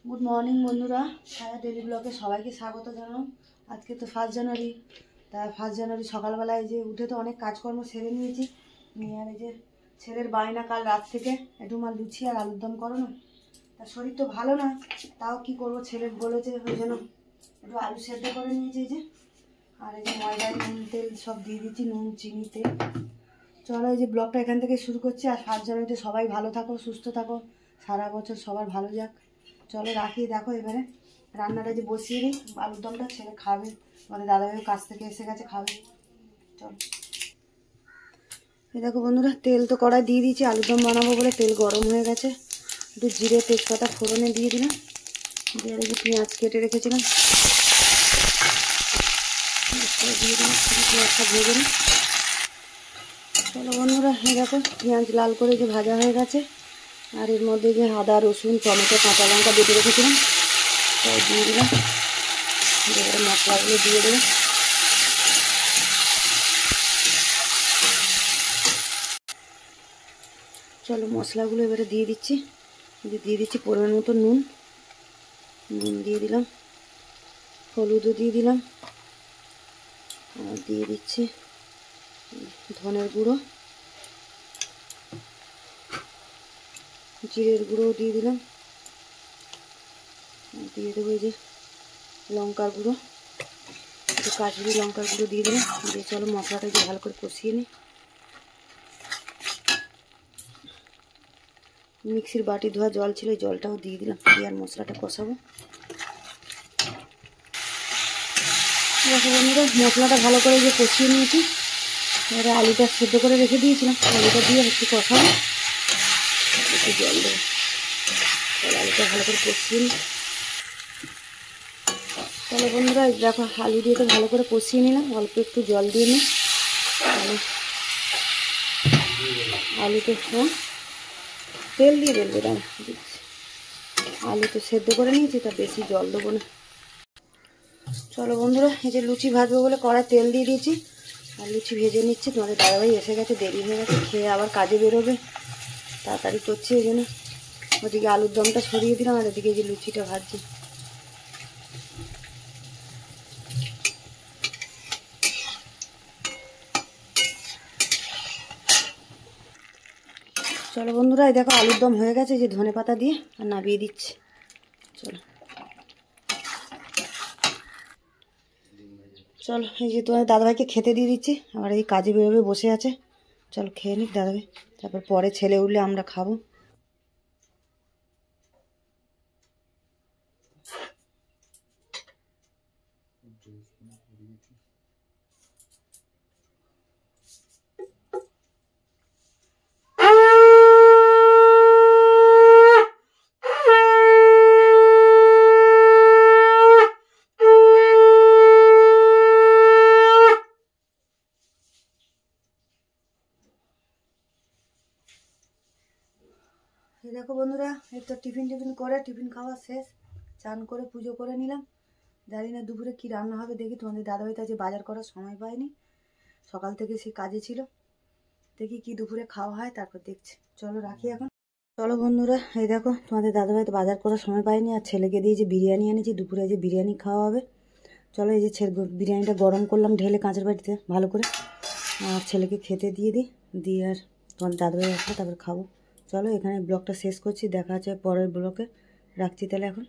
Good morning বন্ধুরা, ছায়া daily ব্লগে সবাইকে স্বাগত জানাও। আজকে তো 1 জানুয়ারি, তা 1 জানুয়ারি সকালবেলায় যে উঠে তো অনেক কাজকর্ম সেরে নিয়েছি। নিয়ে আর এই যে ছেলের বায়না কাল রাত থেকে একটু মা লুচি আর আলুর দম করো না। তার শরীর তো ভালো না, তাও কি করব, ছেলে বলেছে ওই জন্য একটু আলু সেদ্ধ করে নিয়েছি। এই যে আর এই যে ময়দা নুন তেল সব দিয়ে দিচ্ছি, নুন চিনি তেল। চলো এই যে ব্লগটা এখান থেকে শুরু করছি। আর 1 জানুয়ারিতে সবাই ভালো থাকো, সুস্থ থাকো, সারা বছর সবার ভালো যাক। চলো রাখি। দেখো এবারে রান্নাটা যে বসিয়ে দিই, আলুর দমটা ছেলে খাবে, মানে দাদাভাই কাছ থেকে এসে গেছে, খাবে। চলো এই দেখো বন্ধুরা, তেল তো কড়াই দিয়ে দিয়েছি, আলুর দম বানাবো বলে তেল গরম হয়ে গেছে। একটু জিরে তেজপাতা ফোড়নে দিয়ে দিলাম, দিয়ে যে পেঁয়াজ কেটে রেখেছিলাম দিয়ে দিলাম, পেঁয়াজটা ভেজে নিই। চলো বন্ধুরা, এই দেখো পেঁয়াজ লাল করে যে ভাজা হয়ে গেছে। আর এর মধ্যে যে আদা রসুন টমেটো কাঁচা লঙ্কা বেটে রেখেছিলাম তাই দিয়ে দিলাম, এবারে মশলাগুলো দিয়ে দেবো। চলো মশলাগুলো এবারে দিয়ে দিচ্ছি। দিয়ে দিচ্ছি পরিমাণ মতো নুন দিয়ে দিলাম, হলুদও দিয়ে দিলাম, আর দিয়ে দিচ্ছি ধনের গুঁড়ো, জিরের গুঁড়োও দিয়ে দিলাম, আর দিয়ে দেবো এই যে লঙ্কার গুঁড়ো, একটু কাশ্মীরি লঙ্কার গুঁড়ো দিয়ে দিলাম। দিয়ে চলো মশলাটা যে ভালো করে কষিয়ে নিই। মিক্সির বাটি ধোয়া জল ছিল, জলটাও দিয়ে দিলাম, দিয়ে আর মশলাটা কষাবো। দেখো বন্ধুরা, মশলাটা ভালো করে যে কষিয়ে নিয়েছি। এবারে আলুটা সেদ্ধ করে রেখে দিয়েছিলাম, আলুটা দিয়ে একটু কষাবো, একটু জল দেবো। আলুটা ভালো করে কষিয়ে নিই। তাহলে বন্ধুরা দেখো আলু দিয়ে তো ভালো করে কষিয়ে নিলাম, অল্প একটু জল দিয়ে নিই। আলুতে তেল দিয়ে দেবো, দাঁড়া দিচ্ছি। আলু তো সেদ্ধ করে নিয়েছি, তা বেশি জল দেবো না। চলো বন্ধুরা, এই যে লুচি ভাজবো বলে কড়াই তেল দিয়ে দিয়েছি, আর লুচি ভেজে নিচ্ছি। তোমাদের দাদাভাই এসে গেছে, দেরি হয়ে গেছে, খেয়ে আবার কাজে বেরোবে, তাড়াতাড়ি করছি। এই জন্য ওদিকে আলুর দমটা সরিয়ে দিলাম, আর এদিকে যে লুচিটা ভাজছি। চলো বন্ধুরা, এই দেখো আলুর দম হয়ে গেছে, যে ধনে পাতা দিয়ে আর নামিয়ে দিচ্ছি। চলো চলো এই যে তোমার দাদাভাইকে খেতে দিয়ে দিচ্ছি, আবার এই কাজে বেরোবে বসে আছে। চলো খেয়ে নিক দাদাভাই, তারপর পরে ছেলে উঠলে আমরা খাবো। এই দেখো বন্ধুরা, এই তো টিফিন করে টিফিন খাওয়া শেষ, চান করে পুজো করে নিলাম। জানি না দুপুরে কি রান্না হবে, দেখি। তোমাদের দাদাভাই তো আজকে বাজার করার সময় পায়নি, সকাল থেকে সে কাজে ছিল। দেখি কি দুপুরে খাওয়া হয়, তারপর দেখছি। চলো রাখি এখন। চলো বন্ধুরা, এই দেখো তোমাদের দাদাভাই তো বাজার করার সময় পায়নি, আর ছেলেকে দিয়ে যে বিরিয়ানি এনেছি, দুপুরে যে বিরিয়ানি খাওয়া হবে। চলো এই যে বিরিয়ানিটা গরম করলাম ঢেলে কাঁচের বাটিতে ভালো করে, আর ছেলেকে খেতে দিয়ে দিই, দিয়ে আর তোমাদের দাদাভাই আসলে তারপর খাবো। চলো এখানে ব্লগটা শেষ করছি, দেখা আছে পরের ব্লগে। রাখছি তাহলে এখন।